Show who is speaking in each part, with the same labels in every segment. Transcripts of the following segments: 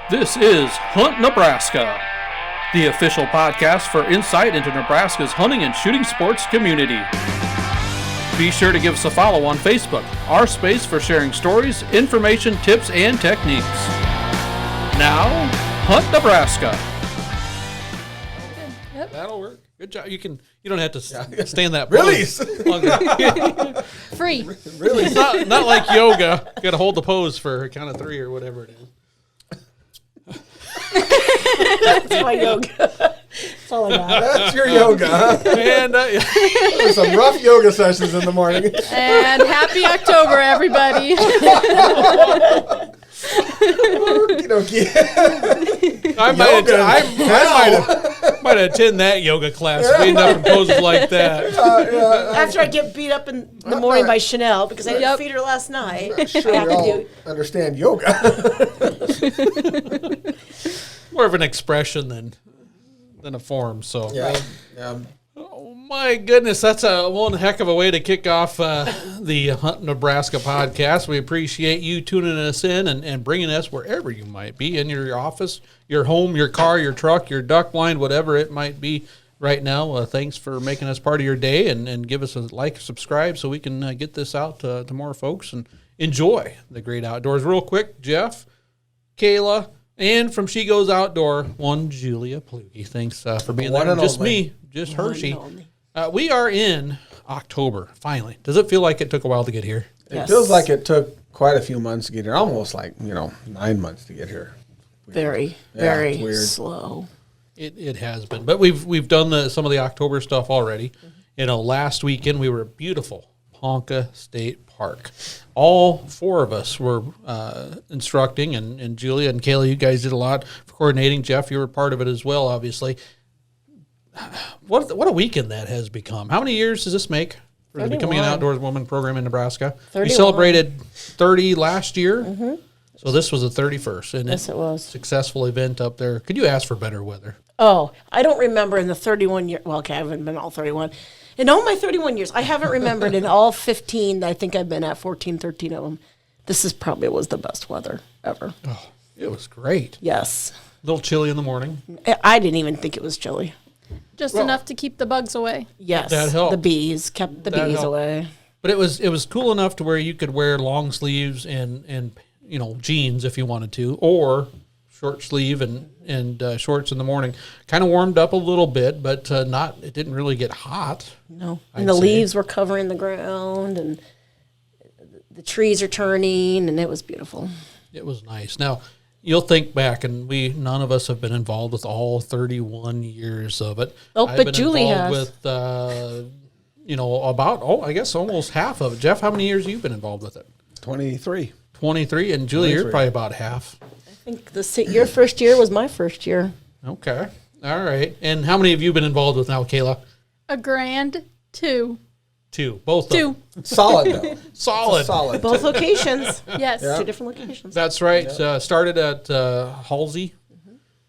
Speaker 1: This is Hunt Nebraska, the official podcast for insight into Nebraska's hunting and shooting sports community. Be sure to give us a follow on Facebook, our space for sharing stories, information, tips, and techniques. Now, Hunt Nebraska.
Speaker 2: Yep.
Speaker 1: That'll work. Good job. You don't have to stand that
Speaker 3: Release.
Speaker 2: Free.
Speaker 3: Really?
Speaker 1: It's not like yoga. You got to hold the pose for a count of 3 or whatever it is.
Speaker 2: That's my yoga. That's all I got.
Speaker 3: That's your yoga.
Speaker 1: And
Speaker 3: There's some rough yoga sessions in the morning.
Speaker 2: And happy October, everybody.
Speaker 1: I might attend that yoga class if we end up in poses like that.
Speaker 4: After I get beat up in the morning by Chanel because I didn't feed her last night.
Speaker 3: I'm sure we all understand yoga.
Speaker 1: More of an expression than a form. So,
Speaker 3: Yeah.
Speaker 1: oh my goodness, that's one heck of a way to kick off the Hunt Nebraska podcast. We appreciate you tuning us in and bringing us wherever you might be, in your office, your home, your car, your truck, your duck blind, whatever it might be right now. Thanks for making us part of your day, and give us a like, subscribe, so we can get this out to more folks and enjoy the great outdoors. Real quick, Jeff, Kayla, and from She Goes Outdoor, one Julia Plugi. Thanks for being there. And just me, just Hershey. We are in October, finally. Does it feel like it took a while to get here?
Speaker 3: It feels like it took quite a few months to get here. Almost like, 9 months to get here.
Speaker 4: Very
Speaker 3: weird.
Speaker 4: slow.
Speaker 1: It has been. But we've done some of the October stuff already. Last weekend we were at beautiful Ponca State Park. All 4 of us were instructing, and Julia and Kayla, you guys did a lot for coordinating. Jeff, you were part of it as well, obviously. What a weekend that has become. How many years does this make for
Speaker 4: 31.
Speaker 1: Becoming an Outdoors Woman program in Nebraska?
Speaker 4: 31.
Speaker 1: We celebrated 30 last year, so this was the 31st. And
Speaker 4: Yes, it was.
Speaker 1: Successful event up there. Could you ask for better weather?
Speaker 4: Oh, I don't remember in the 31 years. Well, okay, I haven't been all 31. In all my 31 years, I haven't remembered in all 15 I think I've been at, 14, 13 of them. This is probably was the best weather ever.
Speaker 1: Oh, it was great.
Speaker 4: Yes.
Speaker 1: A little chilly in the morning.
Speaker 4: I didn't even think it was chilly.
Speaker 2: Just enough to keep the bugs away.
Speaker 4: Yes.
Speaker 1: That helped.
Speaker 4: The bees kept the
Speaker 1: That
Speaker 4: bees
Speaker 1: helped.
Speaker 4: away.
Speaker 1: But it was cool enough to where you could wear long sleeves and jeans if you wanted to, or short sleeve and shorts in the morning. Kind of warmed up a little bit, but it didn't really get hot.
Speaker 4: No.
Speaker 1: I'd
Speaker 4: And the
Speaker 1: say.
Speaker 4: leaves were covering the ground, and the trees are turning, and it was beautiful.
Speaker 1: It was nice. Now, you'll think back, and none of us have been involved with all 31 years of it.
Speaker 4: Oh,
Speaker 1: I've
Speaker 4: but
Speaker 1: been
Speaker 4: Julie
Speaker 1: involved
Speaker 4: has.
Speaker 1: with, I guess almost half of it. Jeff, how many years have you been involved with it?
Speaker 3: 23.
Speaker 1: 23, and Julie, you're
Speaker 3: 23.
Speaker 1: probably about half.
Speaker 4: I think your first year was my first year.
Speaker 1: Okay. All right. And how many have you been involved with now, Kayla?
Speaker 2: A grand 2.
Speaker 1: 2. Both
Speaker 2: 2.
Speaker 1: of them.
Speaker 3: Solid, though.
Speaker 1: Solid.
Speaker 3: Solid.
Speaker 4: Both locations.
Speaker 2: Yes.
Speaker 4: Two different locations.
Speaker 1: That's right. Started at Halsey.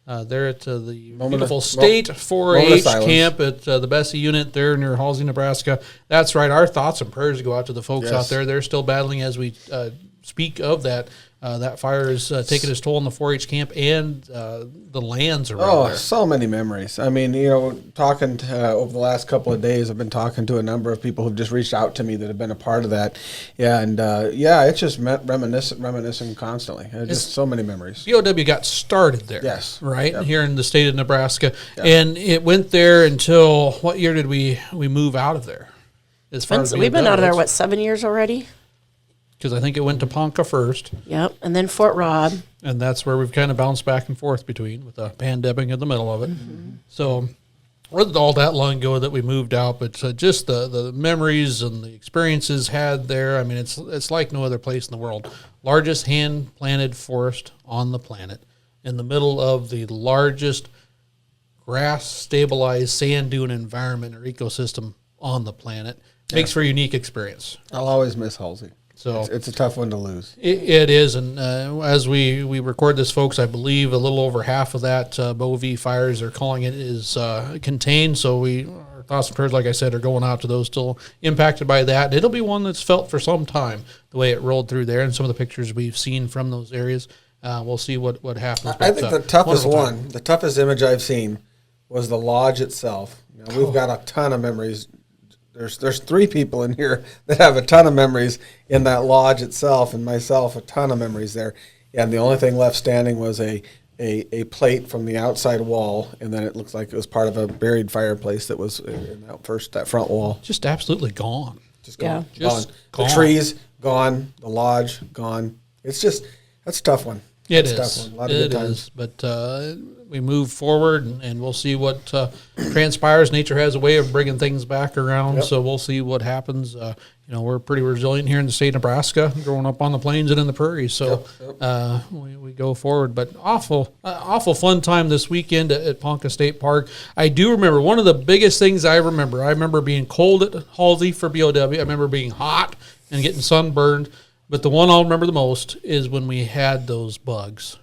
Speaker 1: There at the beautiful
Speaker 3: of-
Speaker 1: State
Speaker 3: moment
Speaker 1: 4-H
Speaker 3: of silence.
Speaker 1: camp at the Bessie unit there near Halsey, Nebraska. That's right. Our thoughts and prayers go out to the folks
Speaker 3: Yes.
Speaker 1: out there. They're still battling as we speak of that. That fire is taking its toll on the 4-H camp and the lands around
Speaker 3: Oh,
Speaker 1: there.
Speaker 3: so many memories. I mean, talking over the last couple of days, I've been talking to a number of people who've just reached out to me that have been a part of that. Yeah, and it's just reminiscing constantly. Just so many memories.
Speaker 1: POW got started there.
Speaker 3: Yes.
Speaker 1: Right?
Speaker 3: Yep.
Speaker 1: Here in the state of Nebraska.
Speaker 3: Yep.
Speaker 1: And it went there until, what year did we move out of there? As far as
Speaker 4: We've been out of there,
Speaker 1: BOW?
Speaker 4: 7 years already?
Speaker 1: Because I think it went to Ponca first,
Speaker 4: Yep. And then Fort Robb.
Speaker 1: and that's where we've kind of bounced back and forth between, with a pandemic in the middle of it. So it wasn't all that long ago that we moved out, but just the memories and the experiences had there. I mean, it's like no other place in the world. Largest hand-planted forest on the planet, in the middle of the largest grass-stabilized sand dune environment or ecosystem on the planet. Makes for a unique experience.
Speaker 3: I'll always miss Halsey.
Speaker 1: So
Speaker 3: It's a tough one to lose.
Speaker 1: it is, and as we record this, folks, I believe a little over half of that Bovie fires, they're calling it, is contained. So our thoughts and prayers, like I said, are going out to those still impacted by that. It'll be one that's felt for some time, the way it rolled through there, and some of the pictures we've seen from those areas we'll see what happens.
Speaker 3: I think the toughest
Speaker 1: wonderful time.
Speaker 3: the toughest image I've seen was the lodge itself. We've got a ton of memories. There's 3 people in here that have a ton of memories in that lodge itself, and myself, a ton of memories there. And the only thing left standing was a plate from the outside wall, and then it looks like it was part of a buried fireplace that was in that front wall.
Speaker 1: Just absolutely gone.
Speaker 3: Just gone.
Speaker 1: Yeah. Just
Speaker 3: gone.
Speaker 1: gone.
Speaker 3: The trees, gone. The lodge, gone. It's just, that's a tough one.
Speaker 1: It
Speaker 3: That's a
Speaker 1: is.
Speaker 3: tough one. A lot of
Speaker 1: It
Speaker 3: good times.
Speaker 1: is. But we move forward, and we'll see what transpires. Nature has a way of bringing things back around,
Speaker 3: Yep.
Speaker 1: so we'll see what happens. We're pretty resilient here in the state of Nebraska, growing up on the plains and in the prairies. So we go forward. But awful fun time this weekend at Ponca State Park. I do remember one of the biggest things I remember being cold at Halsey for BOW. I remember being hot and getting sunburned. But the one I'll remember the most is when we had those bugs.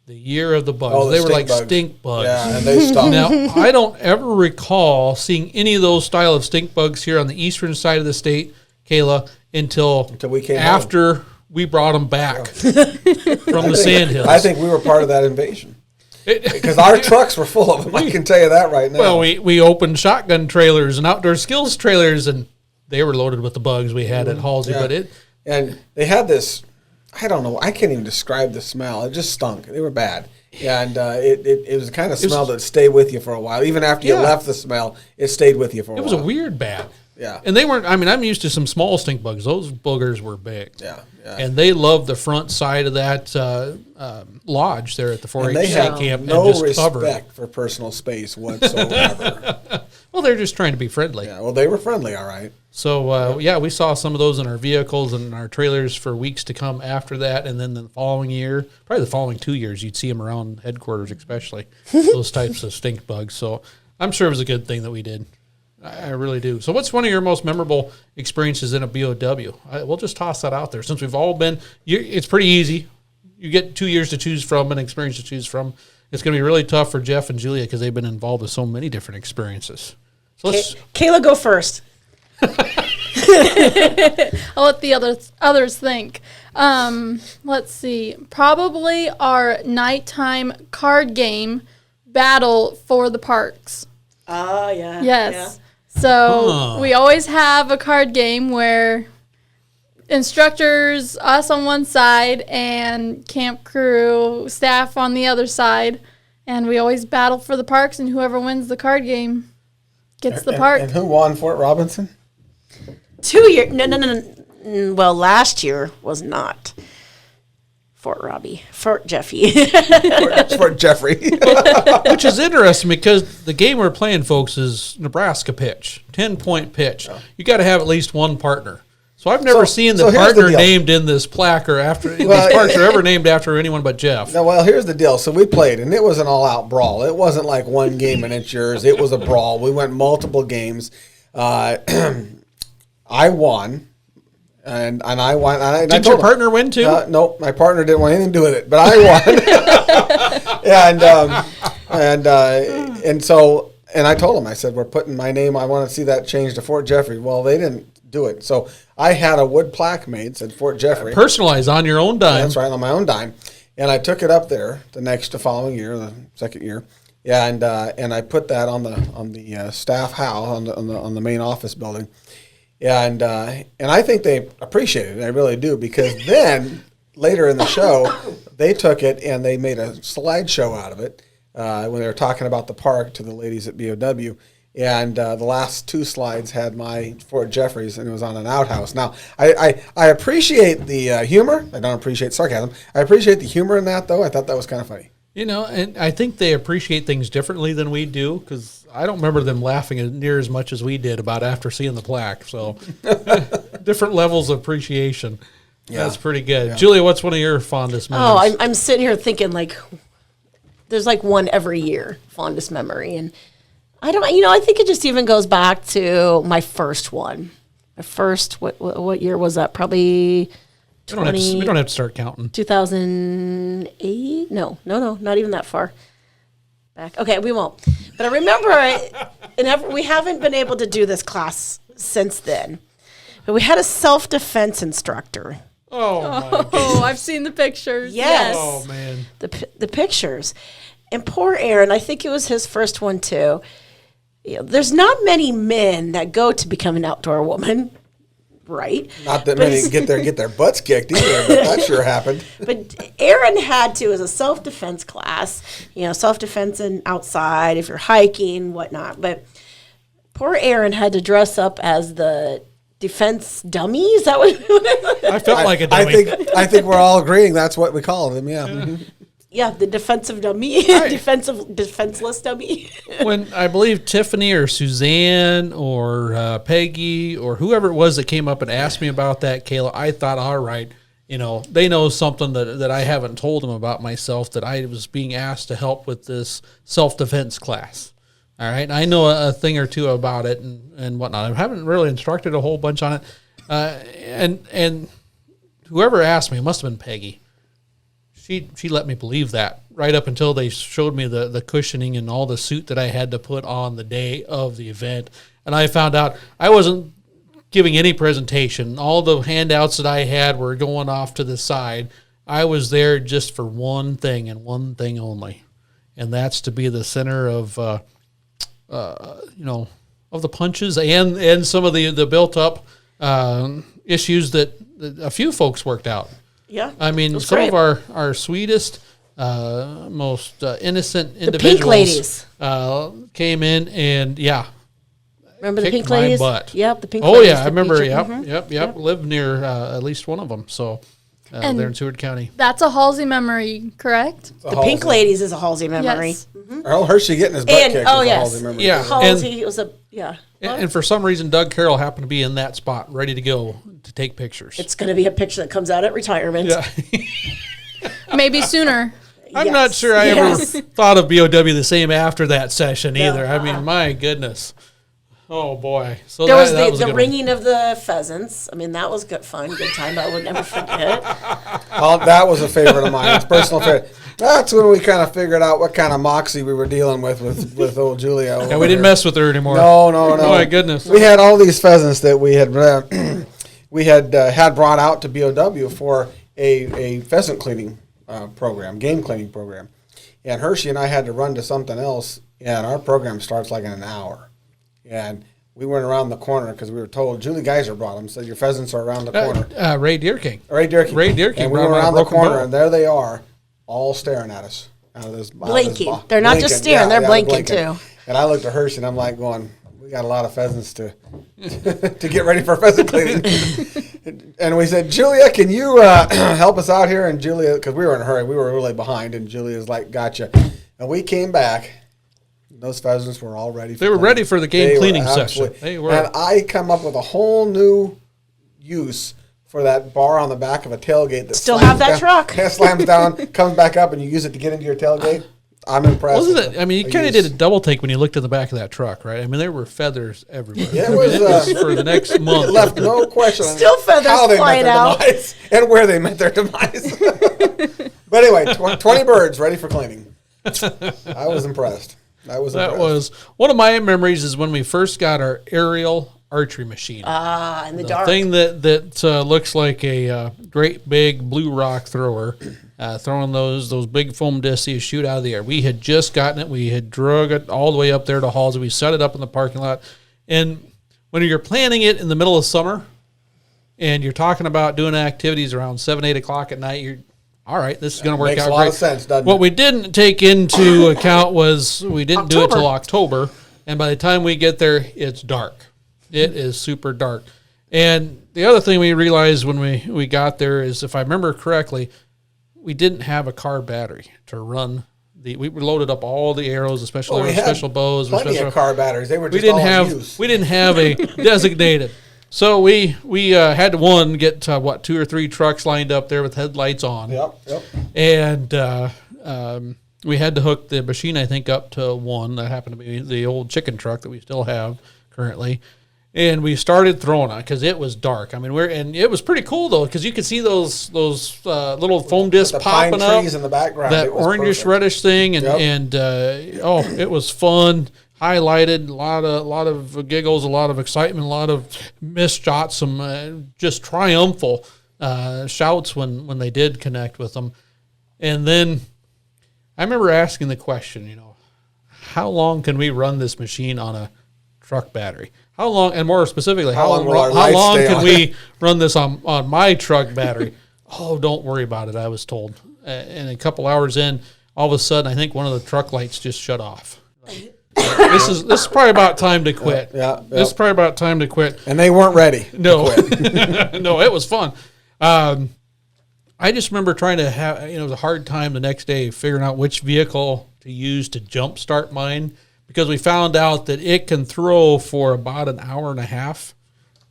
Speaker 1: The year of the bugs.
Speaker 3: Oh, the
Speaker 1: they were like
Speaker 3: stink bugs.
Speaker 1: stink bugs.
Speaker 3: Yeah, and they stunk.
Speaker 1: Now, I don't ever recall seeing any of those style of stink bugs here on the eastern side of the state, Kayla, until
Speaker 3: we came
Speaker 1: after we brought them back from the sandhills.
Speaker 3: I think we were part of that invasion. Because our trucks were full of them. I can tell you that right now.
Speaker 1: Well, we opened shotgun trailers and outdoor skills trailers, and they were loaded with the bugs we had at Halsey.
Speaker 3: Yeah. And they had this, I don't know, I can't even describe the smell. It just stunk. They were bad. And it was the kind of smell that stayed with you for a while. Even after you left the smell, it stayed with you for a while.
Speaker 1: It was a weird bad.
Speaker 3: Yeah.
Speaker 1: And they weren't, I'm used to some small stink bugs. Those boogers were big.
Speaker 3: Yeah.
Speaker 1: And they loved the front side of that lodge there at the 4-H
Speaker 3: And they
Speaker 1: state
Speaker 3: have
Speaker 1: camp.
Speaker 3: no
Speaker 1: and just
Speaker 3: respect
Speaker 1: covered.
Speaker 3: for personal space whatsoever.
Speaker 1: Well, they're just trying to be friendly.
Speaker 3: Yeah, well, they were friendly, all right.
Speaker 1: So, we saw some of those in our vehicles and our trailers for weeks to come after that. And then the following year, probably the following 2 years, you'd see them around headquarters, especially those types of stink bugs. So I'm sure it was a good thing that we did. I really do. So what's one of your most memorable experiences in a BOW? We'll just toss that out there. Since we've all been, it's pretty easy. You get 2 years to choose from, an experience to choose from. It's going to be really tough for Jeff and Julia because they've been involved with so many different experiences. So
Speaker 4: Kayla, go first.
Speaker 5: I'll let the others think. Let's see. Probably our nighttime card game battle for the parks.
Speaker 4: Oh, yeah.
Speaker 5: Yes. So we always have a card game where instructors, us on one side, and camp crew, staff on the other side. And we always battle for the parks, and whoever wins the card game gets the park.
Speaker 3: And who won Fort Robinson?
Speaker 4: 2 years. No. Well, last year was not Fort Jeffy.
Speaker 3: Fort Jeffrey.
Speaker 1: Which is interesting because the game we're playing, folks, is Nebraska pitch, 10-point pitch. You got to have at least one partner. So I've never seen the
Speaker 3: here's the
Speaker 1: partner
Speaker 3: deal.
Speaker 1: named in this plaque or after these parks are ever named after anyone but Jeff.
Speaker 3: Now, well, here's the deal. So we played, and it was an all-out brawl. It wasn't like one game and it's yours. It was a brawl. We went multiple games. I won. And I won.
Speaker 1: Did your partner win too?
Speaker 3: Nope, my partner didn't want anything to do with it, but I won. and I told him, I said, we're putting my name. I want to see that changed to Fort Jeffrey. Well, they didn't do it, so I had a wood plaque made said Fort Jeffrey.
Speaker 1: Personalized on your own dime.
Speaker 3: That's right, on my own dime, and I took it up there the following year, the second year. Yeah, and I put that on the staff house on the main office building. And I think they appreciated it. I really do, because then later in the show, they took it and they made a slideshow out of it when they were talking about the park to the ladies at BOW. And the last 2 slides had my Fort Jeffries, and it was on an outhouse. Now, I appreciate the humor. I don't appreciate sarcasm. I appreciate the humor in that, though. I thought that was kind of funny.
Speaker 1: And I think they appreciate things differently than we do, because I don't remember them laughing near as much as we did about after seeing the plaque. So different levels of appreciation. Yeah. That's pretty good. Yeah. Julia, what's one of your fondest memories?
Speaker 4: Oh, I'm sitting here thinking, like, there's like one every year, fondest memory. And I think it just even goes back to my first one. My first, what year was that? Probably...
Speaker 1: We don't have to start counting.
Speaker 4: 2008? No, not even that far back. Okay, we won't. But I remember we haven't been able to do this class since then. But we had a self-defense instructor.
Speaker 1: Oh, my God.
Speaker 5: Oh, I've seen the pictures.
Speaker 4: Yes.
Speaker 1: Oh, man.
Speaker 4: The pictures. And poor Aaron, I think it was his first one too. You know, there's not many men that go to become an outdoor woman, right?
Speaker 3: Not that many get their butts kicked either, but that sure happened.
Speaker 4: But Aaron had to, as a self-defense class, self-defense and outside, if you're hiking, whatnot. But poor Aaron had to dress up as the defense dummy. Is that what?
Speaker 1: I felt like a dummy.
Speaker 3: I think we're all agreeing that's what we call them. Yeah. Mm-hmm.
Speaker 4: Yeah, the defensive dummy, defenseless dummy.
Speaker 1: When I believe Tiffany or Suzanne or Peggy or whoever it was that came up and asked me about that, Kayla, I thought, all right, they know something that I haven't told them about myself, that I was being asked to help with this self-defense class. All right, I know a thing or two about it and whatnot. I haven't really instructed a whole bunch on it. And whoever asked me, it must have been Peggy. She let me believe that right up until they showed me the cushioning and all the suit that I had to put on the day of the event. And I found out I wasn't giving any presentation. All the handouts that I had were going off to the side. I was there just for one thing and one thing only. And that's to be the center of, of the punches and some of the built up issues that a few folks worked out.
Speaker 4: Yeah.
Speaker 1: I mean, some
Speaker 4: great.
Speaker 1: of our sweetest, most innocent individuals
Speaker 4: Pink ladies.
Speaker 1: Came in and,
Speaker 4: Remember the
Speaker 1: kicked
Speaker 4: pink
Speaker 1: my
Speaker 4: ladies?
Speaker 1: butt.
Speaker 4: Yep, the pink
Speaker 1: Oh,
Speaker 4: ladies.
Speaker 1: yeah, I remember.
Speaker 4: Mm-hmm.
Speaker 1: Yep. Lived near at least one of them. So
Speaker 5: And
Speaker 1: there in Seward County.
Speaker 5: That's a Halsey memory, correct?
Speaker 4: The pink ladies is a Halsey memory.
Speaker 5: Yes.
Speaker 3: Earl Hershey getting his butt
Speaker 4: And-
Speaker 3: kicked.
Speaker 4: oh,
Speaker 3: is a
Speaker 4: yes.
Speaker 3: Halsey memory.
Speaker 1: Yeah.
Speaker 4: Halsey was a, yeah.
Speaker 1: And for some reason, Doug Carroll happened to be in that spot, ready to go to take pictures.
Speaker 4: It's going to be a picture that comes out at retirement.
Speaker 1: Yeah.
Speaker 5: Maybe sooner.
Speaker 1: I'm
Speaker 4: Yes.
Speaker 1: not sure I
Speaker 4: Yes.
Speaker 1: ever thought of BOW the same after that session
Speaker 4: No,
Speaker 1: either. I mean, my goodness. Oh, boy. So
Speaker 4: There was
Speaker 1: that was a
Speaker 4: the
Speaker 1: good one.
Speaker 4: ringing of the pheasants. I mean, that was good fun, good time. I would never forget.
Speaker 3: Oh, that was a favorite of mine. It's a personal favorite. That's when we kind of figured out what kind of moxie we were dealing with old Julia.
Speaker 1: Yeah, we didn't mess with her anymore.
Speaker 3: No.
Speaker 1: Oh, my goodness.
Speaker 3: We had all these pheasants that we had had brought out to BOW for a pheasant cleaning program, game cleaning program. And Hershey and I had to run to something else, and our program starts like in an hour. And we went around the corner because we were told, Julie Geiser brought them, said your pheasants are around the corner.
Speaker 1: Ray Deer King.
Speaker 3: Ray Deer King. And we
Speaker 1: brought
Speaker 3: went
Speaker 1: them
Speaker 3: around
Speaker 1: on a
Speaker 3: the
Speaker 1: broken
Speaker 3: corner,
Speaker 1: bow.
Speaker 3: and there they are, all staring at us. Out of this,
Speaker 4: Blinking. They're not just staring, they're blinking too.
Speaker 3: And I looked at Hershey, and I'm like going, we got a lot of pheasants to to get ready for pheasant cleaning. And we said, Julia, can you help us out here? And Julia, because we were in a hurry, we were really behind, and Julia's like, gotcha. And we came back. Those pheasants were all ready.
Speaker 1: They were ready for the game cleaning session. They were.
Speaker 3: And I come up with a whole new use for that bar on the back of a tailgate. That
Speaker 4: Still
Speaker 3: slams
Speaker 4: have that
Speaker 3: down,
Speaker 4: truck.
Speaker 3: slams down, comes back up, and you use it to get into your tailgate. I'm impressed.
Speaker 1: Wasn't
Speaker 3: with
Speaker 1: it?
Speaker 3: the-
Speaker 1: I mean, you
Speaker 3: the
Speaker 1: kind of
Speaker 3: use.
Speaker 1: did a double take when you looked at the back of that truck, right? I mean, there were feathers everywhere.
Speaker 3: Yeah, it
Speaker 1: I mean,
Speaker 3: was,
Speaker 1: for the next month.
Speaker 3: It left no question. on
Speaker 4: Still feathers
Speaker 3: how they met
Speaker 4: flying
Speaker 3: their
Speaker 4: out.
Speaker 3: demise and where they met their demise. But anyway, 20 birds ready for cleaning. I was impressed.
Speaker 1: That was one of my memories. Is when we first got our aerial archery machine.
Speaker 4: In the
Speaker 1: The
Speaker 4: dark.
Speaker 1: thing that looks like a great big blue rock thrower, throwing those big foam discs you shoot out of the air. We had just gotten it. We had drug it all the way up there to Halsey. We set it up in the parking lot. And when you're planning it in the middle of summer and you're talking about doing activities around 7, 8 o'clock at night, you're all right, this is going to work
Speaker 3: makes
Speaker 1: out
Speaker 3: a lot
Speaker 1: great.
Speaker 3: of sense, doesn't
Speaker 1: What
Speaker 3: it?
Speaker 1: we didn't take into account was we didn't do it till October. And by the time we get there, it's dark. It is super dark. And the other thing we realized when we got there is, if I remember correctly, we didn't have a car battery to run. We loaded up all the arrows, especially
Speaker 3: Well, we had
Speaker 1: special bows.
Speaker 3: plenty
Speaker 1: special,
Speaker 3: of car batteries. They were just
Speaker 1: we didn't
Speaker 3: all in
Speaker 1: have
Speaker 3: use.
Speaker 1: we didn't have a designated. So we had to get 2 or 3 trucks lined up there with headlights on.
Speaker 3: Yep.
Speaker 1: And we had to hook the machine, I think, up to one. That happened to be the old chicken truck that we still have currently. And we started throwing on because it was dark. I mean, and it was pretty cool though, because you could see those little foam discs
Speaker 3: The
Speaker 1: popping
Speaker 3: pine
Speaker 1: trees
Speaker 3: trees in the background.
Speaker 1: that
Speaker 3: It was
Speaker 1: orangish
Speaker 3: perfect.
Speaker 1: reddish thing, and
Speaker 3: Yep.
Speaker 1: it was fun, highlighted, a lot of giggles, a lot of excitement, a lot of missed shots, some just triumphal shouts when they did connect with them. And then I remember asking the question, how long can we run this machine on a truck battery? How long, and more specifically, how long can we run this on my truck battery? Oh, don't worry about it, I was told. And a couple hours in, all of a sudden, I think one of the truck lights just shut off. This is probably about time to quit.
Speaker 3: Yeah.
Speaker 1: This is probably about time to quit.
Speaker 3: And they weren't ready.
Speaker 1: No, no, it was fun. I just remember trying to have, it was a hard time the next day figuring out which vehicle to use to jumpstart mine, because we found out that it can throw for about an hour and a half,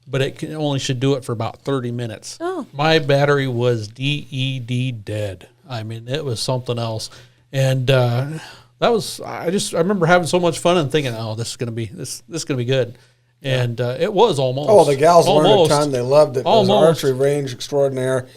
Speaker 1: but it only should do it for about 30 minutes.
Speaker 4: Oh.
Speaker 1: My battery was DED dead. I mean, it was something else. And I remember having so much fun and thinking, oh, this is going to be good. And it was almost.
Speaker 3: Oh, the gals learned a
Speaker 1: almost.
Speaker 3: ton. They loved it. It was
Speaker 1: Almost.
Speaker 3: archery range extraordinaire.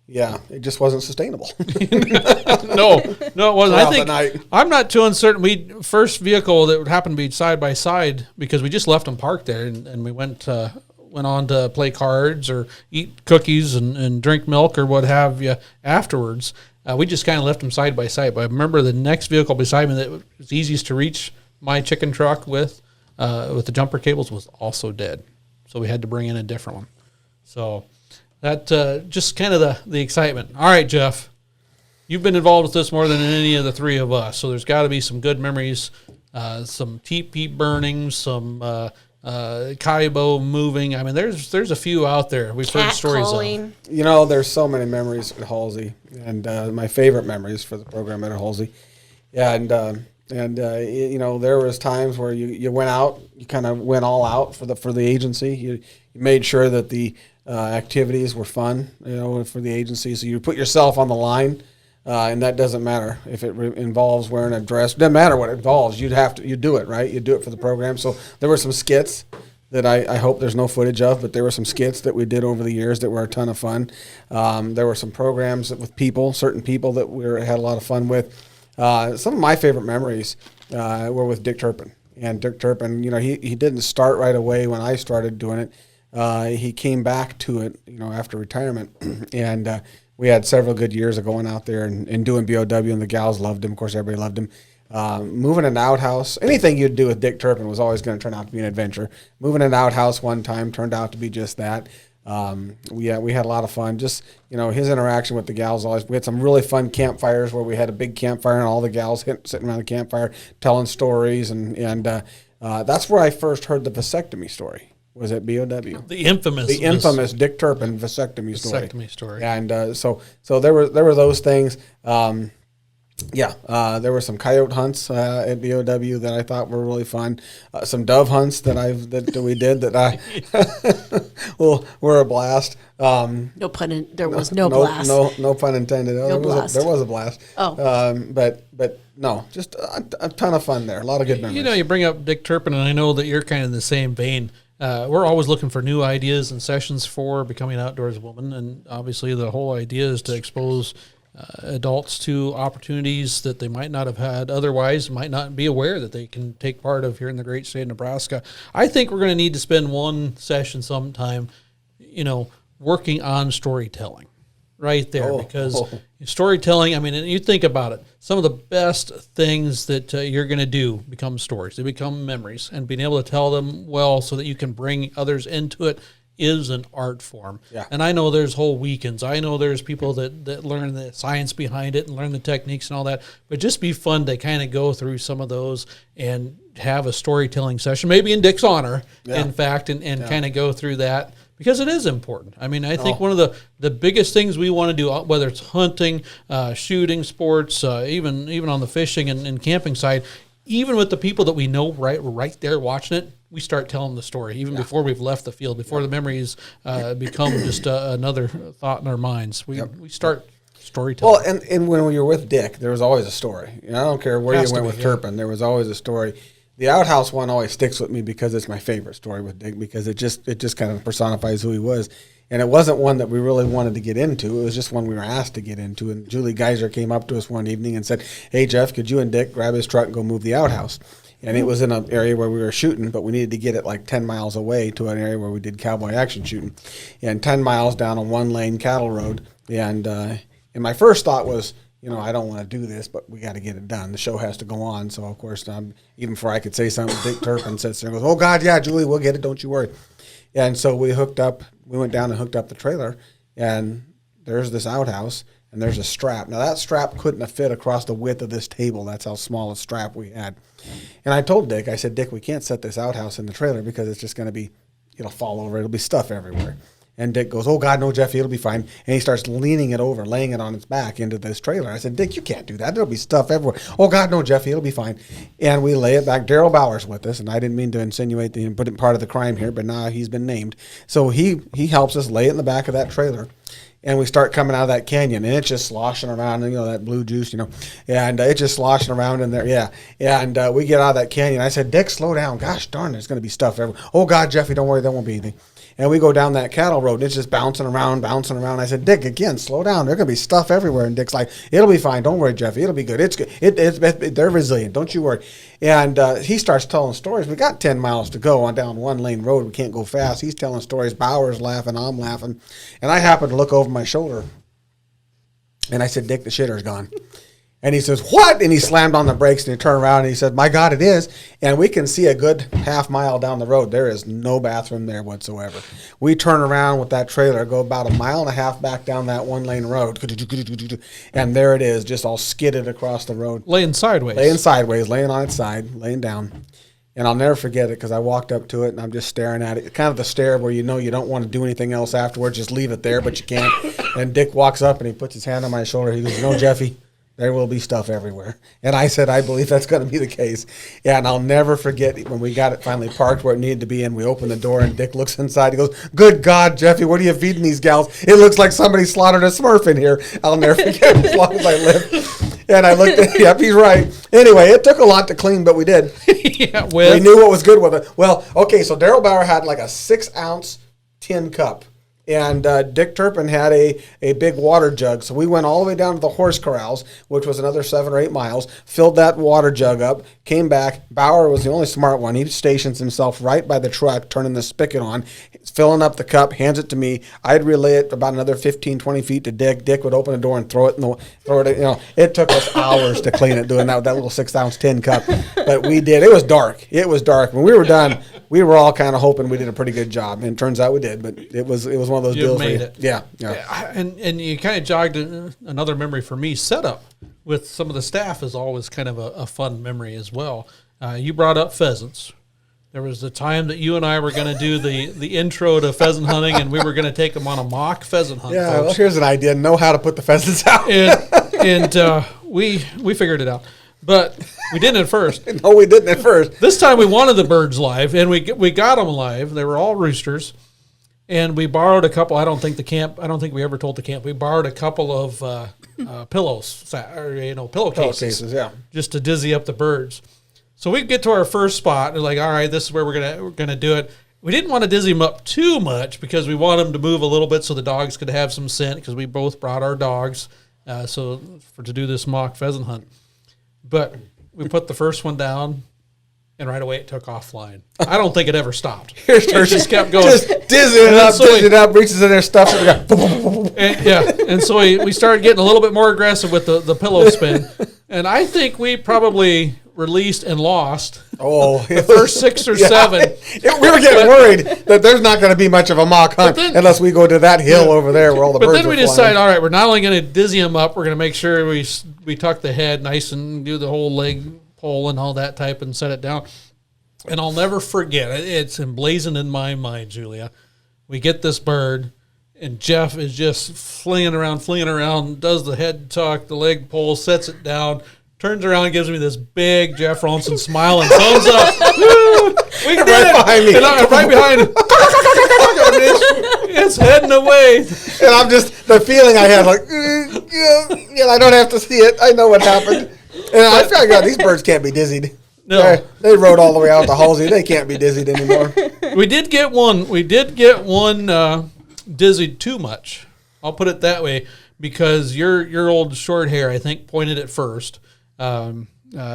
Speaker 3: Yeah, it just wasn't sustainable.
Speaker 1: No, it wasn't. I
Speaker 3: Throughout
Speaker 1: think
Speaker 3: the night.
Speaker 1: I'm not too uncertain. First vehicle that would happen to be side by side, because we just left them parked there, and we went on to play cards or eat cookies and drink milk or what have you afterwards. We just kind of left them side by side. But I remember the next vehicle beside me that was easiest to reach my chicken truck with the jumper cables was also dead, so we had to bring in a different one. So. That just kind of the excitement. All right, Jeff, you've been involved with this more than any of the three of us, so there's got to be some good memories, some teepee burning, some Kaibo moving. I mean, there's a few out there we've heard stories
Speaker 4: Catcalling.
Speaker 1: of.
Speaker 3: There's so many memories at Halsey, and my favorite memories for the program at Halsey. Yeah, and there was times where you went out, you kind of went all out for the agency. You made sure that the activities were fun, for the agency. So you put yourself on the line, and that doesn't matter if it involves wearing a dress. Doesn't matter what it involves. You do it, right? You do it for the program. So there were some skits that I hope there's no footage of, but there were some skits that we did over the years that were a ton of fun. There were some programs with certain people that we had a lot of fun with. Some of my favorite memories were with Dick Turpin. And Dick Turpin, he didn't start right away when I started doing it. He came back to it, after retirement, and we had several good years of going out there and doing BOW, and the gals loved him. Of course, everybody loved him. Moving an outhouse, anything you'd do with Dick Turpin was always going to turn out to be an adventure. Moving an outhouse one time turned out to be just that. We had a lot of fun. Just, his interaction with the gals we had some really fun campfires where we had a big campfire and all the gals sitting around the campfire telling stories, and that's where I first heard the vasectomy story. Was at BOW.
Speaker 1: The infamous
Speaker 3: Dick Turpin vasectomy story.
Speaker 1: Vasectomy story.
Speaker 3: And so there were those things. There were some coyote hunts at BOW that I thought were really fun. Some dove hunts that we did that were a blast.
Speaker 4: No pun. There was no blast.
Speaker 3: No pun intended.
Speaker 4: No blast.
Speaker 3: There was a blast.
Speaker 4: Oh.
Speaker 3: But no, just a ton of fun there. A lot of good memories.
Speaker 1: You bring up Dick Turpin, and I know that you're kind of in the same vein. We're always looking for new ideas and sessions for becoming an outdoors woman, and obviously the whole idea is to expose adults to opportunities that they might not have had otherwise, might not be aware that they can take part of here in the great state of Nebraska. I think we're going to need to spend one session sometime, working on storytelling right there, because storytelling, I mean, and you think about it, some of the best things that you're going to do become stories. They become memories, and being able to tell them well so that you can bring others into it is an art form.
Speaker 3: Yeah.
Speaker 1: And I know there's whole weekends. I know there's people that learn the science behind it and learn the techniques and all that, but just be fun to kind of go through some of those and have a storytelling session, maybe in Dick's honor, in fact, and kind of go through that. Because it is important. I mean, I think one of the biggest things we want to do, whether it's hunting, shooting, sports, even on the fishing and camping side, even with the people that we know right there watching it, we start telling the story even before we've left the field, before the memories become just another thought in our minds. We start storytelling.
Speaker 3: Well, and when you're with Dick, there was always a story. I don't care where you went with Turpin, there was always a story. The outhouse one always sticks with me because it's my favorite story with Dick, because it just kind of personifies who he was. And it wasn't one that we really wanted to get into. It was just one we were asked to get into. And Julie Geiser came up to us one evening and said, "Hey, Jeff, could you and Dick grab his truck and go move the outhouse?" and it was in an area where we were shooting, but we needed to get it like 10 miles away to an area where we did cowboy action shooting, and 10 miles down a 1-lane cattle road. And my first thought was, I don't want to do this, but we got to get it done. The show has to go on. So, of course, even before I could say something, Dick Turpin sits there and goes, "Oh, God, yeah, Julie, we'll get it. Don't you worry." And so we went down and hooked up the trailer, and there's this outhouse, and there's a strap. Now, that strap couldn't have fit across the width of this table. That's how small a strap we had. And I told Dick, I said, "Dick, we can't set this outhouse in the trailer because it's just going to it'll fall over. It'll be stuff everywhere." And Dick goes, "Oh, God, no, Jeffy, it'll be fine." And he starts leaning it over, laying it on its back into this trailer. I said, "Dick, you can't do that. There'll be stuff everywhere." "Oh, God, no, Jeffy, it'll be fine." And we lay it back. Daryl Bauer's with us, and I didn't mean to insinuate put it part of the crime here, but now he's been named. So he helps us lay it in the back of that trailer. And we start coming out of that canyon, and it's just sloshing around, that blue juice, and it's just sloshing around in there, yeah. And we get out of that canyon. I said, "Dick, slow down. Gosh darn, there's going to be stuff everywhere." "Oh, God, Jeffy, don't worry, there won't be anything." And we go down that cattle road, and it's just bouncing around. I said, "Dick, again, slow down. There's going to be stuff everywhere." And Dick's like, "It'll be fine. Don't worry, Jeffy. It'll be good. It's good. They're resilient. Don't you worry." And he starts telling stories. We got 10 miles to go on down 1-lane road. We can't go fast. He's telling stories. Bauer's laughing. I'm laughing. And I happen to look over my shoulder, and I said, "Dick, the shitter's gone." And he says, "What?" And he slammed on the brakes, and he turned around, and he said, "My God, it is." And we can see a good half mile down the road. There is no bathroom there whatsoever. We turn around with that trailer, go about 1.5 miles back down that 1-lane road, and there it is, just all skidded across the road.
Speaker 1: Laying sideways,
Speaker 3: laying on its side, laying down. And I'll never forget it because I walked up to it, and I'm just staring at it. Kind of the stare where you don't want to do anything else afterwards, just leave it there, but you can't. And Dick walks up, and he puts his hand on my shoulder. He goes, Jeffy, there will be stuff everywhere." And I said, "I believe that's going to be the case." Yeah, and I'll never forget when we got it finally parked where it needed to be, and we opened the door, and Dick looks inside. He goes, "Good God, Jeffy, what are you feeding these gals? It looks like somebody slaughtered a Smurf in here." I'll never forget as long as I live. And I looked at yep, he's right. Anyway, it took a lot to clean, but we did.
Speaker 1: Yeah,
Speaker 3: we knew what was good with it. Well, okay, so Daryl Bauer had like a 6-ounce tin cup. And Dick Turpin had a big water jug. So we went all the way down to the horse corrals, which was another 7 or 8 miles, filled that water jug up, came back. Bauer was the only smart one. He stations himself right by the truck, turning the spigot on, filling up the cup, hands it to me. I'd relay it about another 15, 20 feet to Dick. Dick would open the door and throw it. It took us hours to clean it, doing that little 6-ounce tin cup. But we did. It was dark. When we were done, we were all kind of hoping we did a pretty good job. And it turns out we did. But it was one of those deals.
Speaker 1: Made it.
Speaker 3: Yeah.
Speaker 1: And you kind of jogged another memory for me. Setup with some of the staff is always kind of a fun memory as well. You brought up pheasants. There was the time that you and I were going to do the intro to pheasant hunting, and we were going to take them on a mock pheasant hunt.
Speaker 3: Yeah,
Speaker 1: folks.
Speaker 3: well, here's an idea. Know how to put the pheasants out.
Speaker 1: and we figured it out. But we didn't at first.
Speaker 3: No, we didn't at first.
Speaker 1: This time we wanted the birds live, and we got them live. They were all roosters. And we borrowed a couple. I don't think we ever told the camp. We borrowed a couple of pillowcases,
Speaker 3: yeah,
Speaker 1: just to dizzy up the birds. So we get to our first spot, and like, all right, this is where we're gonna do it. We didn't want to dizzy them up too much because we want them to move a little bit so the dogs could have some scent, because we both brought our dogs to do this mock pheasant hunt. But we put the first one down, and right away it took off flying. I don't think it ever stopped. It just kept going.
Speaker 3: Just dizzying it up, reaches in there, stuff.
Speaker 1: And so we started getting a little bit more aggressive with the pillow spin. And I think we probably released and lost the first 6 or 7.
Speaker 3: We were getting worried that there's not going to be much of a mock hunt unless we go to that hill over there where all the birds are flying.
Speaker 1: But then we decided, all right, we're not only going to dizzy them up, we're going to make sure we tuck the head nice and do the whole leg pull and all that type and set it down. And I'll never forget, it's emblazoned in my mind, Julia. We get this bird, and Jeff is just flinging around, does the head tuck, the leg pull, sets it down, turns around and gives me this big Jeff Ronson smile and thumbs up. Woo! We did it!
Speaker 3: Behind me.
Speaker 1: And I'm right behind him. It's heading away.
Speaker 3: And I'm just, the feeling I had, like, I don't have to see it. I know what happened. And I figured out these birds can't be dizzied.
Speaker 1: No.
Speaker 3: They rode all the way out to Halsey. They can't be dizzied anymore.
Speaker 1: We did get one dizzied too much. I'll put it that way, because your old short hair, I think, pointed it first.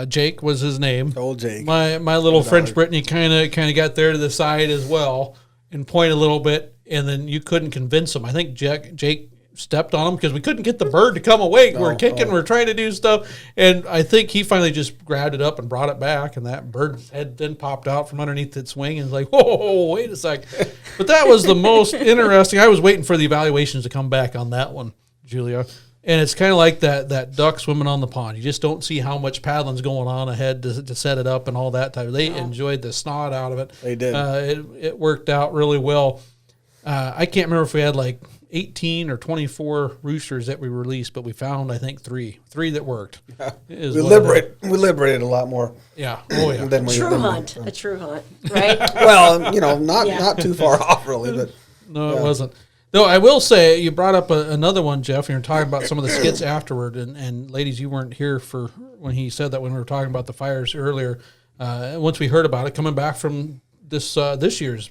Speaker 1: Jake was his name.
Speaker 3: Old Jake.
Speaker 1: My little French Brittany kind of got there to the side as well and pointed a little bit, and then you couldn't convince him. I think Jake stepped on him because we couldn't get the bird to come away. We're kicking, we're trying to do stuff, and I think he finally just grabbed it up and brought it back, and that bird's head then popped out from underneath its wing and was like, whoa, wait a sec. But that was the most interesting. I was waiting for the evaluations to come back on that one, Julia. And it's kind of like that duck swimming on the pond. You just don't see how much paddling's going on ahead to set it up and all that type. They enjoyed the snot out of it.
Speaker 3: They did.
Speaker 1: It worked out really well. I can't remember if we had like 18 or 24 roosters that we released, but we found, I think, three that worked.
Speaker 3: Yeah. We liberated a lot more.
Speaker 1: Yeah. Oh, yeah.
Speaker 3: Than
Speaker 4: A true hunt, right?
Speaker 3: Well, not too far off, really, but
Speaker 1: No, it wasn't. Though I will say, you brought up another one, Jeff, and you're talking about some of the skits afterward, and ladies, you weren't here for when he said that when we were talking about the fires earlier. Once we heard about it, coming back from this year's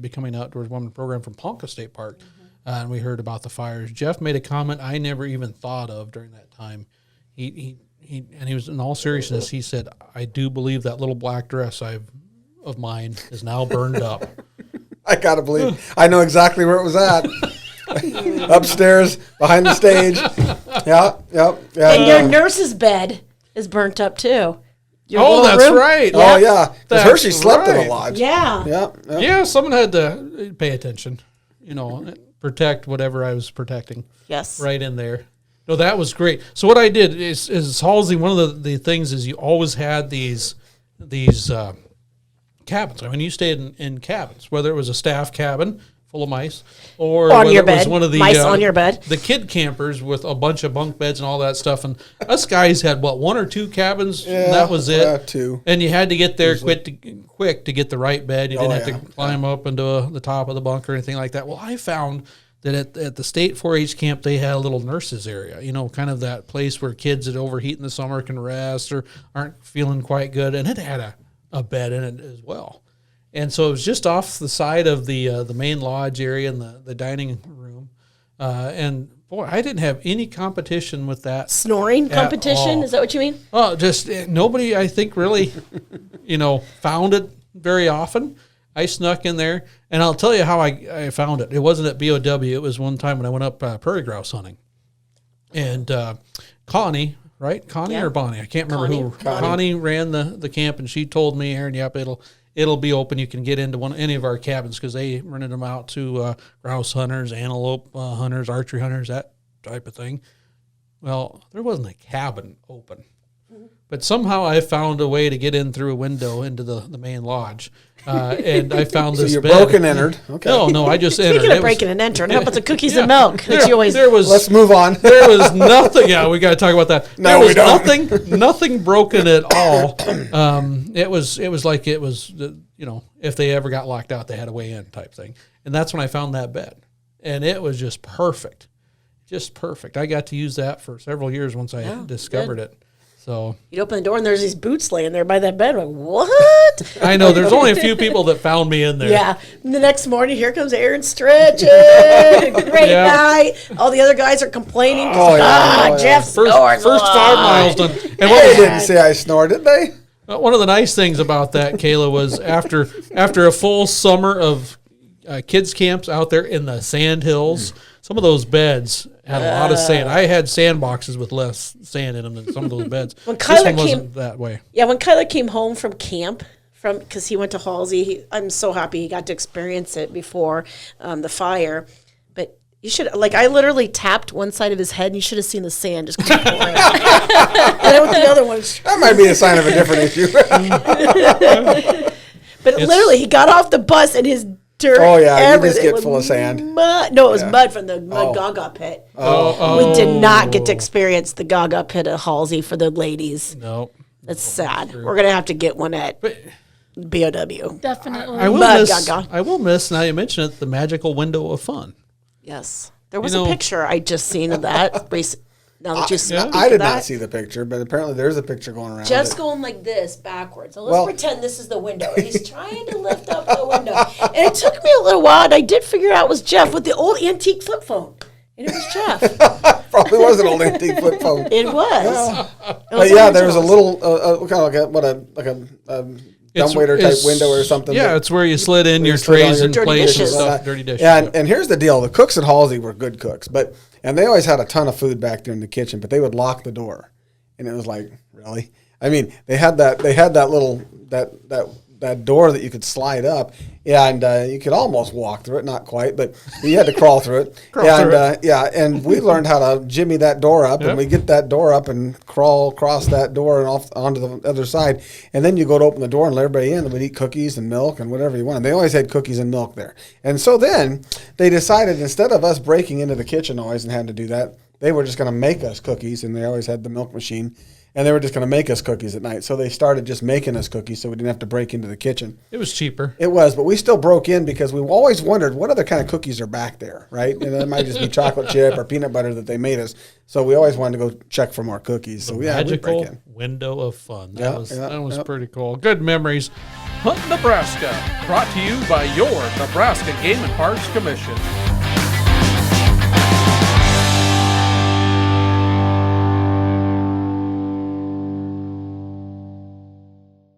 Speaker 1: Becoming Outdoors Women program from Ponca State Park, and we heard about the fires. Jeff made a comment I never even thought of during that time. He was in all seriousness. He said, "I do believe that little black dress of mine is now burned up."
Speaker 3: I gotta believe. I know exactly where it was at. Upstairs, behind the stage. Yeah.
Speaker 4: And your nurse's bed is burnt up too. Your
Speaker 1: Oh,
Speaker 4: little
Speaker 1: that's
Speaker 4: room.
Speaker 1: right.
Speaker 3: Oh, yeah. 'Cause
Speaker 1: That's
Speaker 3: Hershey slept in
Speaker 1: right.
Speaker 3: the lodge.
Speaker 4: Yeah.
Speaker 3: Yeah.
Speaker 1: Yeah, someone had to pay attention, protect whatever I was protecting
Speaker 4: Yes.
Speaker 1: right in there. No, that was great. So what I did is Halsey, one of the things is you always had these cabins. I mean, you stayed in cabins, whether it was a staff cabin full of mice or
Speaker 4: On
Speaker 1: whether
Speaker 4: your
Speaker 1: it was
Speaker 4: bed.
Speaker 1: one of the
Speaker 4: Mice on your bed.
Speaker 1: the kid campers with a bunch of bunk beds and all that stuff. And us guys had one or two cabins, and that was it.
Speaker 3: Two.
Speaker 1: And you had to get there quick to get the right bed. You didn't have
Speaker 3: yeah.
Speaker 1: to climb up into the top of the bunk or anything like that. Well, I found that at the state 4-H camp, they had a little nurses area, kind of that place where kids that overheat in the summer can rest or aren't feeling quite good. And it had a bed in it as well. And so it was just off the side of the main lodge area and the dining room. And boy, I didn't have any competition with that.
Speaker 4: Snoring competition?
Speaker 1: all.
Speaker 4: Is that what you mean?
Speaker 1: Oh, just nobody, I think, really, found it very often. I snuck in there, and I'll tell you how I found it. It wasn't at BOW. It was one time when I went up prairie grouse hunting. And Connie, right? Connie
Speaker 4: Yeah.
Speaker 1: or Bonnie? I can't remember who.
Speaker 4: Connie.
Speaker 1: Connie ran the camp, and she told me, Aaron, yep, it'll be open. You can get into any of our cabins because they rented them out to grouse hunters, antelope hunters, archery hunters, that type of thing. Well, there wasn't a cabin open. But somehow I found a way to get in through a window into the main lodge. And I found
Speaker 3: So
Speaker 1: this
Speaker 3: you
Speaker 1: bed.
Speaker 3: broke and entered. Okay.
Speaker 1: No, I just entered.
Speaker 4: Speaking
Speaker 1: It
Speaker 4: of
Speaker 1: was-
Speaker 4: breaking and entering, how about the cookies and milk that you always...
Speaker 1: there was
Speaker 3: Let's move on.
Speaker 1: there was nothing. Yeah, we got to talk about that.
Speaker 3: No,
Speaker 1: there
Speaker 3: we
Speaker 1: was
Speaker 3: don't.
Speaker 1: nothing broken at all. It was like it was, if they ever got locked out, they had a way in type thing. And that's when I found that bed, and it was just perfect, I got to use that for several years once I discovered it. So
Speaker 4: You'd open the door and there's these boots laying there by that bed. Like, what?
Speaker 1: I know there's only a few people that found me in there.
Speaker 4: Yeah. And the next morning, here comes Aaron stretching. Great
Speaker 1: Yeah.
Speaker 4: night. All the other guys are complaining.
Speaker 3: Oh, yeah.
Speaker 4: Jeff snores
Speaker 1: First
Speaker 4: a
Speaker 1: 5
Speaker 4: lot.
Speaker 1: miles done. And
Speaker 3: They
Speaker 1: what was
Speaker 3: didn't say I snored, did they?
Speaker 1: one of the nice things about that, Kayla, was after a full summer of kids camps out there in the sand hills, some of those beds had a lot of sand. I had sand boxes with less sand in them than some of those beds.
Speaker 4: When
Speaker 1: This
Speaker 4: Kyla
Speaker 1: one
Speaker 4: came-
Speaker 1: wasn't that way.
Speaker 4: Yeah, when Kyla came home from camp, because he went to Halsey, I'm so happy he got to experience it before the fire. But you should, I literally tapped one side of his head, and you should have seen the sand just come pouring. And then with the other one,
Speaker 3: That might be a sign of a different issue.
Speaker 4: but literally, he got off the bus and his dirt.
Speaker 3: Oh, yeah, you just
Speaker 4: everything
Speaker 3: get
Speaker 4: was
Speaker 3: full of sand.
Speaker 4: Mud. No, it was mud from the mud Gaga pit. We did not get to experience the Gaga pit at Halsey for the ladies.
Speaker 1: No.
Speaker 4: That's sad. We're gonna have to get one at BOW.
Speaker 5: Definitely.
Speaker 1: I will miss, now you mention it, the magical window of fun.
Speaker 4: Yes, there was
Speaker 1: You
Speaker 4: a
Speaker 1: know-
Speaker 4: picture I just seen of that. Now that you speak
Speaker 3: I
Speaker 4: of
Speaker 3: did
Speaker 4: that,
Speaker 3: not see the picture, but apparently there's a picture going around.
Speaker 4: Jeff's
Speaker 3: it.
Speaker 4: going like this backwards. So let's
Speaker 3: Well-
Speaker 4: pretend this is the window. And he's trying to lift up the window. And it took me a little while, and I did figure out it was Jeff with the old antique flip phone. And it was Jeff.
Speaker 3: Probably was an old antique flip phone.
Speaker 4: It was.
Speaker 3: But yeah, there was a little kind of like a dumbwaiter type
Speaker 1: It's-
Speaker 3: window or something.
Speaker 1: Yeah,
Speaker 3: that-
Speaker 1: it's where you slid in
Speaker 3: where
Speaker 1: your
Speaker 3: you slid all
Speaker 1: trays
Speaker 3: your
Speaker 1: and
Speaker 4: dirty
Speaker 1: plates and
Speaker 4: dishes.
Speaker 1: stuff, dirty dishes.
Speaker 3: Yeah, and here's the deal: the cooks at Halsey were good cooks, and they always had a ton of food back there in the kitchen, but they would lock the door, and it was like, really? I mean, they had that little that door that you could slide up, and you could almost walk through it, not quite, but you had to crawl through it. And we learned how to jimmy that door up, and we get that door up and crawl across that door and off onto the other side, and then you go to open the door and let everybody in, and we'd eat cookies and milk and whatever you wanted. They always had cookies and milk there, and so then they decided, instead of us breaking into the kitchen always and having to do that, they were just going to make us cookies, and they always had the milk machine. And they were just going to make us cookies at night. So they started just making us cookies so we didn't have to break into the kitchen.
Speaker 1: It was cheaper.
Speaker 3: It was, but we still broke in because we always wondered what other kind of cookies are back there, right? And it might just be chocolate chip or peanut butter that they made us. So we always wanted to go check for more cookies. So yeah, we break
Speaker 1: Magical
Speaker 3: in.
Speaker 1: window of fun.
Speaker 3: Yeah,
Speaker 1: That was
Speaker 3: yeah.
Speaker 1: pretty cool. Good memories. Hunt Nebraska, brought to you by your Nebraska Game and Parks Commission.